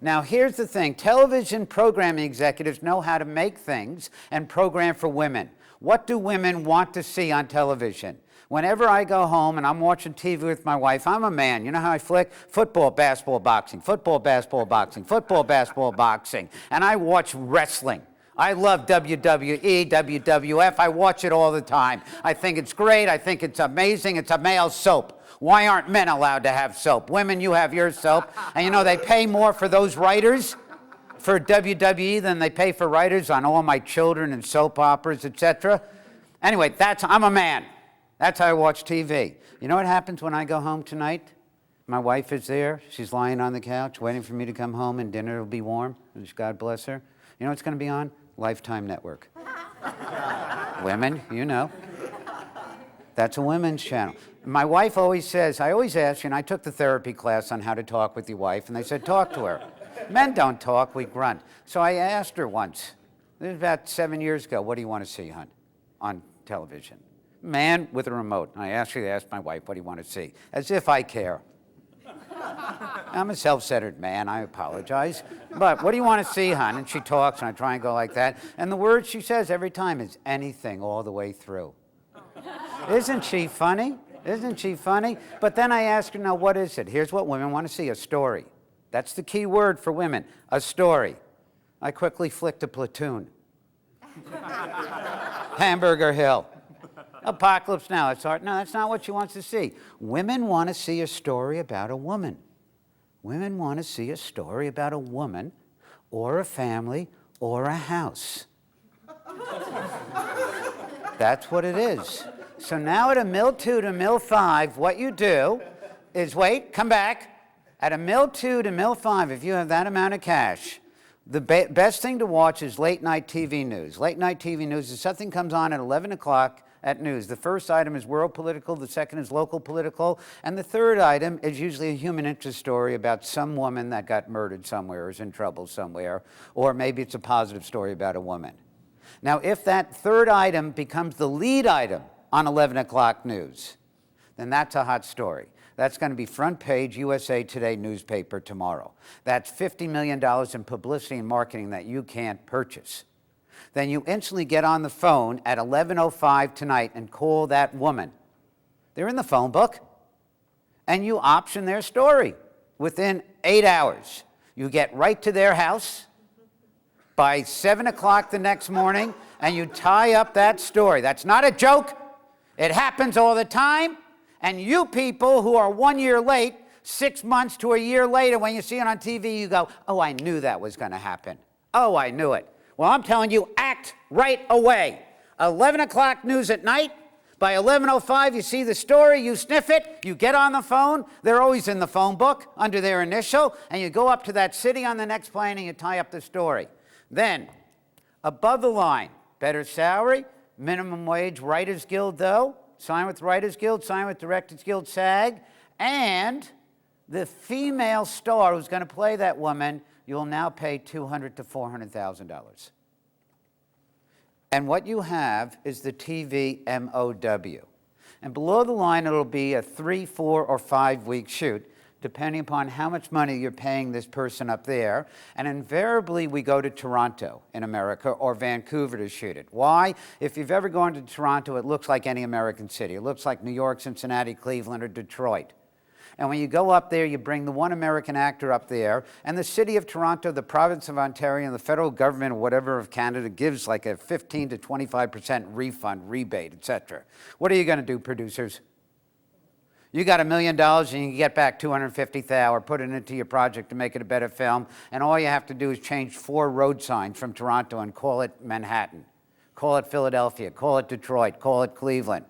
A: Now here's the thing, television programming executives know how to make things and program for women. What do women want to see on television? Whenever I go home and I'm watching TV with my wife, I'm a man. You know how I flick? Football, basketball, boxing, football, basketball, boxing, football, basketball, boxing. And I watch wrestling. I love WWE, WWF. I watch it all the time. I think it's great. I think it's amazing. It's a male soap. Why aren't men allowed to have soap? Women, you have your soap. And you know, they pay more for those writers for WWE than they pay for writers on All My Children and soap operas, etc. Anyway, I'm a man. That's how I watch TV. You know what happens when I go home tonight? My wife is there. She's lying on the couch waiting for me to come home, and dinner will be warm. God bless her. You know what's going to be on? Lifetime Network. Women, you know. That's a women's channel. My wife always says, I always ask you, and I took the therapy class on how to talk with your wife, and they said, talk to her. Men don't talk, we grunt. So I asked her once, this was about 7 years ago, what do you want to see, hon, on television? Man with a remote. I actually asked my wife, what do you want to see? As if I care. I'm a self-centered man, I apologize. But what do you want to see, hon? And she talks, and I try and go like that. And the word she says every time is anything all the way through. Isn't she funny? Isn't she funny? But then I ask her, now what is it? Here's what women want to see, a story. That's the key word for women, a story. I quickly flicked a Platoon. Hamburger Hill. Apocalypse Now. It's hard. No, that's not what she wants to see. Women want to see a story about a woman. Women want to see a story about a woman or a family or a house. That's what it is. So now at a mil 2 to mil 5, what you do is wait, come back. At a mil 2 to mil 5, if you have that amount of cash, the best thing to watch is late night TV news. Late night TV news is something comes on at 11 o'clock at news. The first item is world political, the second is local political, and the third item is usually a human interest story about some woman that got murdered somewhere or is in trouble somewhere, or maybe it's a positive story about a woman. Now, if that third item becomes the lead item on 11 o'clock news, then that's a hot story. That's going to be front page USA Today newspaper tomorrow. That's $50 million in publicity and marketing that you can't purchase. Then you instantly get on the phone at 11:05 tonight and call that woman. They're in the phone book. And you option their story within 8 hours. You get right to their house by 7 o'clock the next morning, and you tie up that story. That's not a joke. It happens all the time. And you people who are 1 year late, 6 months to a year later, when you see it on TV, you go, oh, I knew that was going to happen. Oh, I knew it. Well, I'm telling you, act right away. 11 o'clock news at night, By 11:05, you see the story, you sniff it, you get on the phone. They're always in the phone book under their initial, and you go up to that city on the next plane and you tie up the story. Then, above the line, better salary, minimum wage, Writers Guild though, sign with Writers Guild, sign with Directors Guild, SAG, and the female star who's going to play that woman, you'll now pay $200,000 to $400,000. And what you have is the TV MOW. And below the line, it'll be a 3, 4, or 5 week shoot, depending upon how much money you're paying this person up there. And invariably, we go to Toronto in America or Vancouver to shoot it. Why? If you've ever gone to Toronto, it looks like any American city. It looks like New York, Cincinnati, Cleveland, or Detroit. And when you go up there, you bring the one American actor up there, and the city of Toronto, the province of Ontario, and the federal government or whatever of Canada gives like a 15 to 25% refund, rebate, etc. What are you going to do, producers? You got $1 million and you can get back $250,000 or put it into your project to make it a better film, and all you have to do is change 4 road signs from Toronto and call it Manhattan, call it Philadelphia, call it Detroit, call it Cleveland.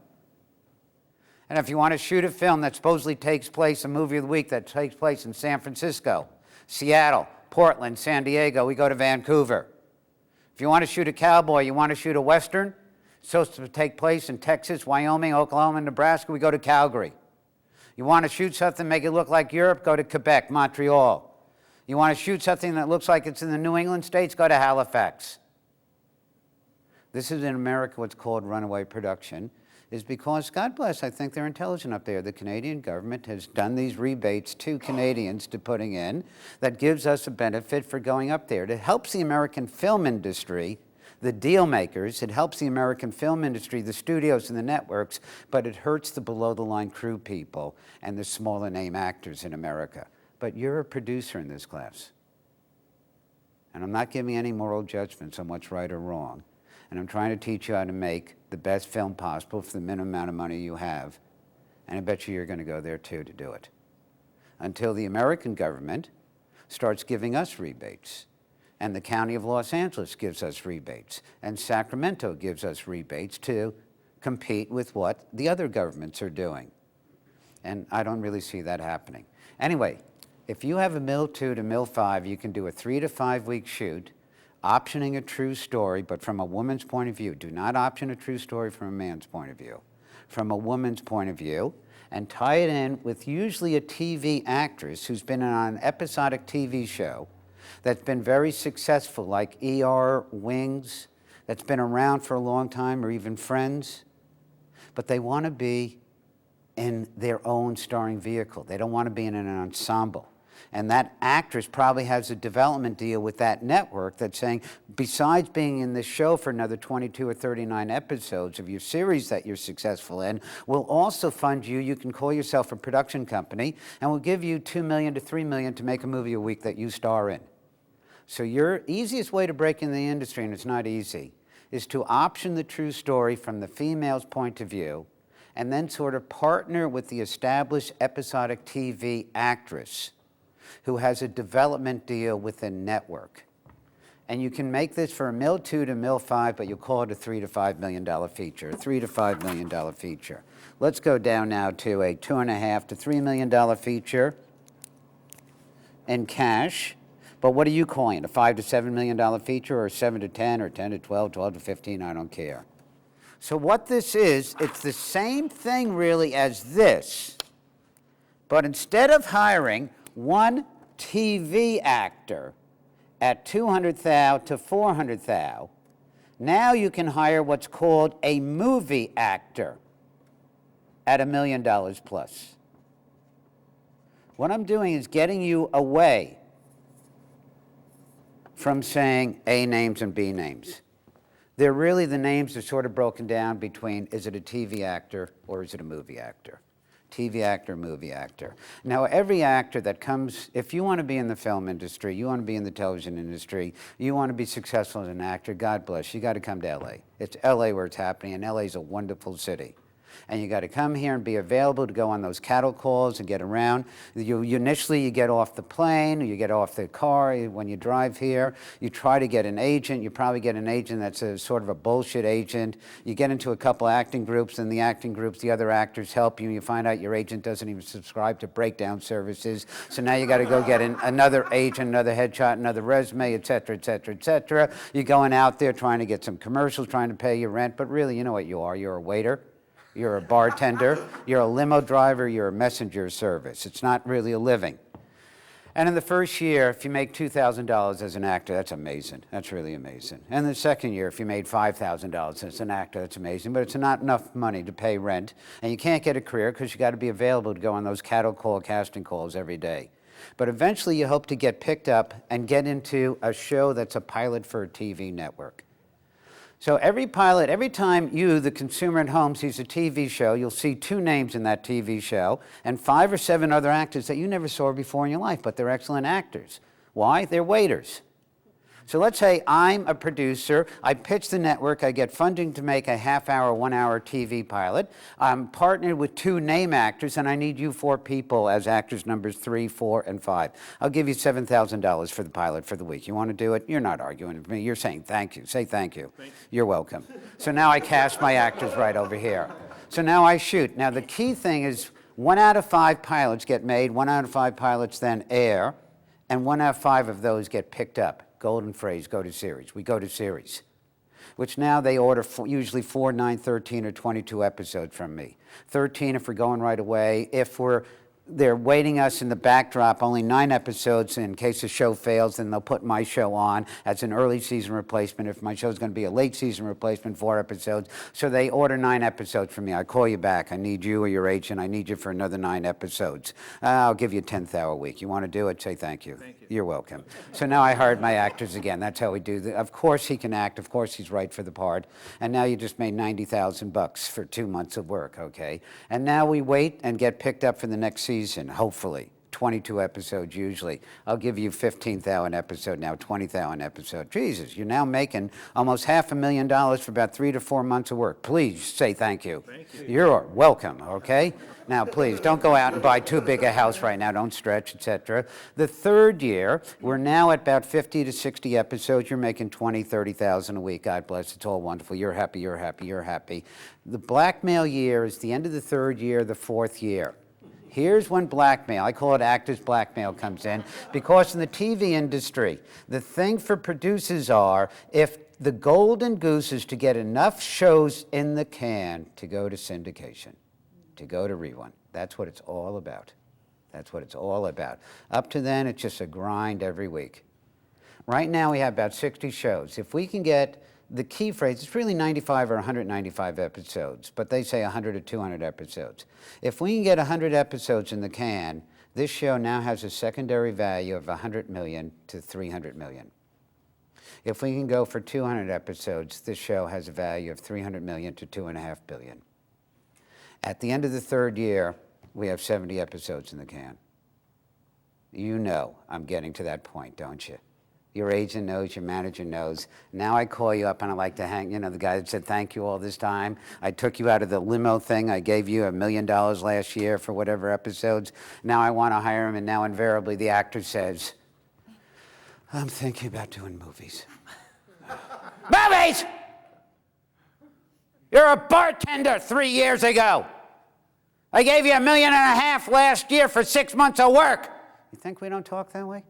A: And if you want to shoot a film that supposedly takes place, a movie of the week that takes place in San Francisco, Seattle, Portland, San Diego, we go to Vancouver. If you want to shoot a cowboy, you want to shoot a Western, supposed to take place in Texas, Wyoming, Oklahoma, and Nebraska, we go to Calgary. You want to shoot something, make it look like Europe, go to Quebec, Montreal. You want to shoot something that looks like it's in the New England states, go to Halifax. This is in America what's called runaway production, is because, God bless, I think they're intelligent up there. The Canadian government has done these rebates to Canadians to putting in that gives us a benefit for going up there. It helps the American film industry, the deal makers, it helps the American film industry, the studios and the networks, but it hurts the below-the-line crew people and the smaller name actors in America. But you're a producer in this class. And I'm not giving any moral judgments on what's right or wrong. And I'm trying to teach you how to make the best film possible for the minimum amount of money you have. And I bet you're going to go there too to do it. Until the American government starts giving us rebates. And the County of Los Angeles gives us rebates. And Sacramento gives us rebates to compete with what the other governments are doing. And I don't really see that happening. Anyway, if you have a mill 2 to mill 5, you can do a 3 to 5 week shoot, optioning a true story, but from a woman's point of view. Do not option a true story from a man's point of view. From a woman's point of view, and tie it in with usually a TV actress who's been on an episodic TV show that's been very successful, like ER, Wings, that's been around for a long time, or even Friends. But they want to be in their own starring vehicle. They don't want to be in an ensemble. And that actress probably has a development deal with that network that's saying, besides being in this show for another 22 or 39 episodes of your series that you're successful in, we'll also fund you. You can call yourself a production company, and we'll give you $2 million to $3 million to make a movie a week that you star in. So your easiest way to break in the industry, and it's not easy, is to option the true story from the female's point of view, and then sort of partner with the established episodic TV actress who has a development deal with a network. And you can make this for a mill 2 to mill 5, but you'll call it a $3 to $5 million feature, a $3 to $5 million feature. Let's go down now to a $2.5 to $3 million feature in cash. But what are you calling it? A $5 to $7 million feature, or 7 to 10, or 10 to 12, 12 to 15? I don't care. So what this is, it's the same thing really as this, but instead of hiring one TV actor at $200,000 to $400,000, now you can hire what's called a movie actor at $1 million plus. What I'm doing is getting you away from saying A names and B names. They're really, the names are sort of broken down between, is it a TV actor or is it a movie actor? TV actor, movie actor. Now, every actor that comes, if you want to be in the film industry, you want to be in the television industry, you want to be successful as an actor, God bless, you got to come to LA. It's LA where it's happening, and LA is a wonderful city. And you got to come here and be available to go on those cattle calls and get around. Initially, you get off the plane, or you get off the car when you drive here. You try to get an agent. You probably get an agent that's a sort of a bullshit agent. You get into a couple acting groups, and the acting groups, the other actors help you. You find out your agent doesn't even subscribe to breakdown services. So now you got to go get another agent, another headshot, another resume, et cetera, et cetera, et cetera. You're going out there trying to get some commercials, trying to pay your rent. But really, you know what you are. You're a waiter. You're a bartender, you're a limo driver, you're a messenger service. It's not really a living. And in the first year, if you make $2,000 as an actor, that's amazing. That's really amazing. And the second year, if you made $5,000 as an actor, that's amazing. But it's not enough money to pay rent. And you can't get a career because you got to be available to go on those cattle call casting calls every day. But eventually, you hope to get picked up and get into a show that's a pilot for a TV network. So every pilot, every time you, the consumer at home, sees a TV show, you'll see 2 names in that TV show and 5 or 7 other actors that you never saw before in your life, but they're excellent actors. Why? They're waiters. So let's say I'm a producer, I pitch the network, I get funding to make a half-hour, 1-hour TV pilot. I'm partnered with 2 name actors, and I need you 4 people as actors numbers 3, 4, and 5. I'll give you $7,000 for the pilot for the week. You want to do it? You're not arguing with me. You're saying thank you. Say thank you. You're welcome. So now I cast my actors right over here. So now I shoot. Now the key thing is 1 out of 5 pilots get made, 1 out of 5 pilots then air, and 1 out of 5 of those get picked up. Golden phrase, go to series. We go to series, which now they order usually 4, 9, 13, or 22 episodes from me. 13 if we're going right away. If they're waiting us in the backdrop, only 9 episodes. In case the show fails, then they'll put my show on as an early season replacement. If my show's going to be a late season replacement, 4 episodes. So they order 9 episodes from me. I call you back. I need you or your agent. I need you for another 9 episodes. I'll give you a 10th hour week. You want to do it? Say thank you.
C: Thank you.
A: You're welcome. So now I hired my actors again. That's how we do it. Of course he can act. Of course he's right for the part. And now you just made $90,000 for 2 months of work, okay? And now we wait and get picked up for the next season. Hopefully, 22 episodes usually. I'll give you $15,000 an episode now, $20,000 an episode. Jesus, you're now making almost $500,000 for about 3 to 4 months of work. Please say thank you.
C: Thank you.
A: You're welcome, okay? Now, please, don't go out and buy too big a house right now. Don't stretch, etc. The third year, we're now at about 50 to 60 episodes. You're making $20,000, $30,000 a week. God bless. It's all wonderful. You're happy, you're happy, you're happy. The blackmail year is the end of the third year, the fourth year. Here's when blackmail, I call it actors blackmail, comes in, because in the TV industry, the thing for producers are, if the golden goose is to get enough shows in the can to go to syndication, to go to rerun. That's what it's all about. That's what it's all about. Up to then, it's just a grind every week. Right now, we have about 60 shows. If we can get the key phrase, it's really 95 or 195 episodes, but they say 100 or 200 episodes. If we can get 100 episodes in the can, this show now has a secondary value of 100 million to 300 million. If we can go for 200 episodes, this show has a value of 300 million to 2.5 billion. At the end of the third year, we have 70 episodes in the can. You know I'm getting to that point, don't you? Your agent knows, your manager knows. Now I call you up and I like to hang, you know, the guy that said thank you all this time. I took you out of the limo thing. I gave you $1 million last year for whatever episodes. Now I want to hire him, and now invariably the actor says, I'm thinking about doing movies. Movies! You're a bartender 3 years ago. I gave you $1.5 million last year for 6 months of work. You think we don't talk that way?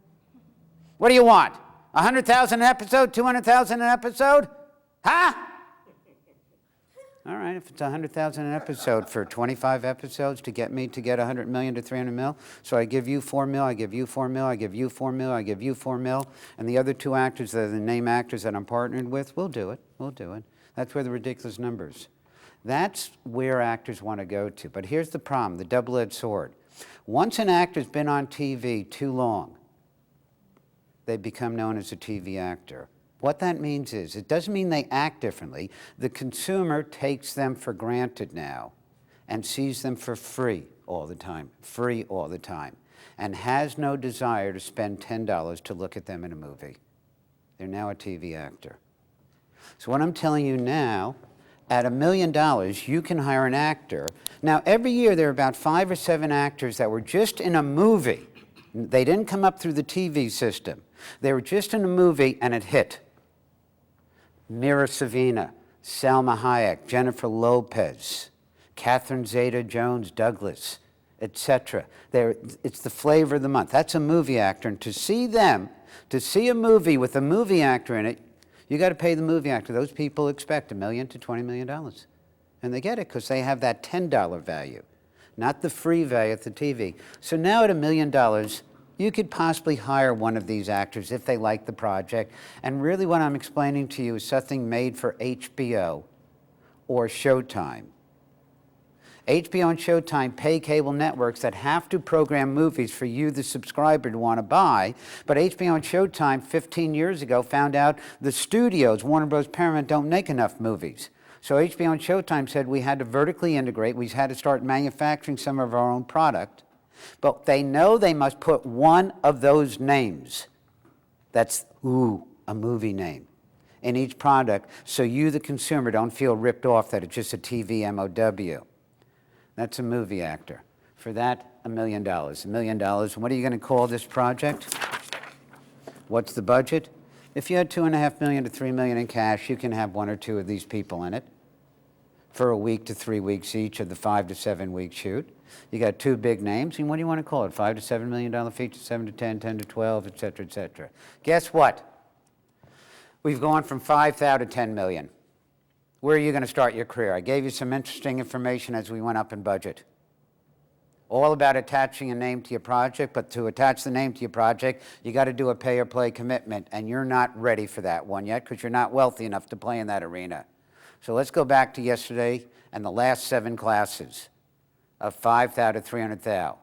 A: What do you want? 100,000 an episode, 200,000 an episode? Huh? All right, if it's 100,000 an episode for 25 episodes to get me to get 100 million to 300 mil, so I give you 4 mil, I give you 4 mil, I give you 4 mil, I give you 4 mil, and the other 2 actors that are the name actors that I'm partnered with, we'll do it, we'll do it. That's where the ridiculous numbers. That's where actors want to go to. But here's the problem, the double-edged sword. Once an actor's been on TV too long, they become known as a TV actor. What that means is, it doesn't mean they act differently. The consumer takes them for granted now and sees them for free all the time, and has no desire to spend $10 to look at them in a movie. They're now a TV actor. So what I'm telling you now, At $1 million, you can hire an actor. Now, every year there are about 5 or 7 actors that were just in a movie. They didn't come up through the TV system. They were just in a movie and it hit. Mira Savina, Salma Hayek, Jennifer Lopez, Catherine Zeta-Jones, Douglas, etc. It's the flavor of the month. That's a movie actor. And to see them, to see a movie with a movie actor in it, you got to pay the movie actor. Those people expect $1 million to $20 million. And they get it because they have that $10 value, not the free value at the TV. So now at $1 million, you could possibly hire one of these actors if they like the project. And really what I'm explaining to you is something made for HBO or Showtime. HBO and Showtime pay cable networks that have to program movies for you, the subscriber, to want to buy. But HBO and Showtime 15 years ago found out the studios, Warner Bros. Paramount, don't make enough movies. So HBO and Showtime said we had to vertically integrate. We had to start manufacturing some of our own product. But they know they must put one of those names, that's, a movie name, in each product so you, the consumer, don't feel ripped off that it's just a TV MOW. That's a movie actor. For that, $1 million. $1 million. What are you going to call this project? What's the budget? If you had $2.5 million to $3 million in cash, you can have 1 or 2 of these people in it for a week to 3 weeks each of the 5 to 7 week shoot. You got 2 big names, and what do you want to call it? $5 to $7 million feature, 7 to 10, 10 to 12, et cetera, et cetera. Guess what? We've gone from 5,000 to 10 million. Where are you going to start your career? I gave you some interesting information as we went up in budget. All about attaching a name to your project, but to attach the name to your project, you got to do a pay or play commitment, and you're not ready for that one yet because you're not wealthy enough to play in that arena. So let's go back to yesterday and the last 7 classes of 5,000 to 300,000.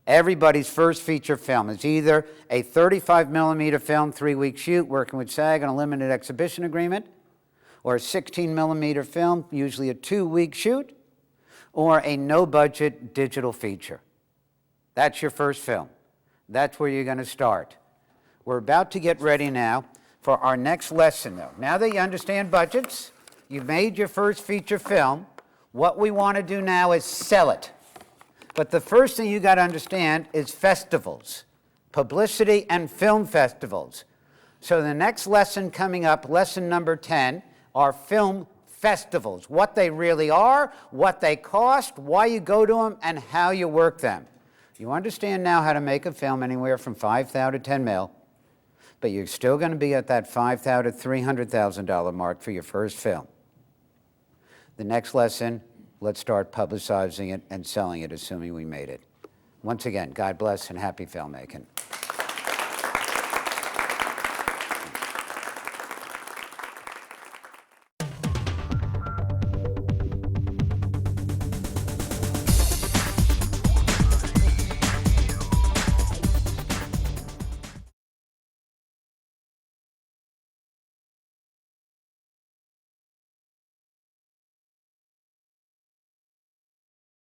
A: Everybody's first feature film is either a 35 millimeter film, 3-week shoot, working with SAG on a limited exhibition agreement, or a 16 millimeter film, usually a 2-week shoot, or a no-budget digital feature. That's your first film. That's where you're going to start. We're about to get ready now for our next lesson, though. Now that you understand budgets, you've made your first feature film, what we want to do now is sell it. But the first thing you got to understand is festivals, publicity and film festivals. So the next lesson coming up, lesson number 10, are film festivals, what they really are, what they cost, why you go to them, and how you work them. You understand now how to make a film anywhere from 5,000 to 10 mil, but you're still going to be at that $5,000 to $300,000 mark for your first film. The next lesson, let's start publicizing it and selling it, assuming we made it. Once again, God bless and happy filmmaking.